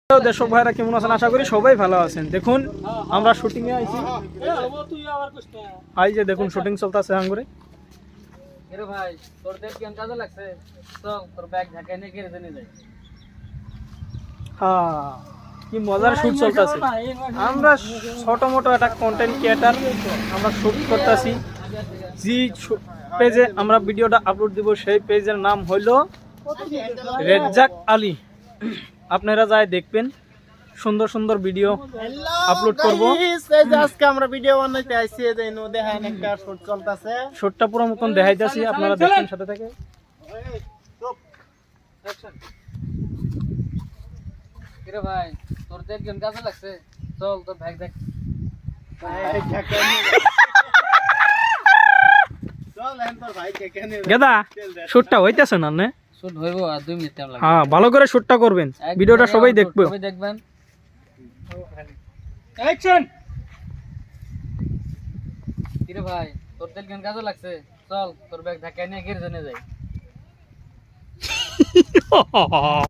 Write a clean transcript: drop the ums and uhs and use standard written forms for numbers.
দর্শক ভাইরা কেমন আছেন? আশা করি সবাই ভালো আছেন। দেখুন আমরা শুটিং এ আইছি, এই যে দেখুন শুটিং চলতেছে আঙ্গুরে। এরে ভাই তোরদের কেমন কাজে লাগছে? চল তোর ব্যাগ ঢাকায় নিয়ে গ্যারেজে নিয়ে যাই। হ্যাঁ, কি মজার শুট চলতেছে। আমরা ছোট মোটো একটা কন্টেন্ট ক্রিয়েটার, আমরা শুট করতেছি। যে পেজে আমরা ভিডিওটা আপলোড দিব সেই পেজের নাম হইল রেজ্জাক আলী। আপনারা যাই দেখবেন, সুন্দর সুন্দর ভিডিও আপলোড করব। আজকে আমরা ভিডিও বানাইতে আইছি, এই নো দেখেন একটা শুট চলতেছে। শুটটা পুরো মতন দেখাইতাছি, আপনারা দেখেন সাথে থেকে। এরে ভাই তোরদের কেমন কাজে লাগছে? চল তোর ব্যাগ দেখ। গেদা শুটটা হইতেছে না নে? শুট হইবো আর 2 মিনিট টাইম লাগবে। হ্যাঁ, ভালো করে শুটটা করবেন, ভিডিওটা সবাই দেখবে। সবাই দেখবেন। অ্যাকশন। এরে ভাই তোরদের কেমন কাজে লাগছে? চল তোর ব্যাগ ঢাকায় নিয়ে গ্যারেজে নিয়ে যাই।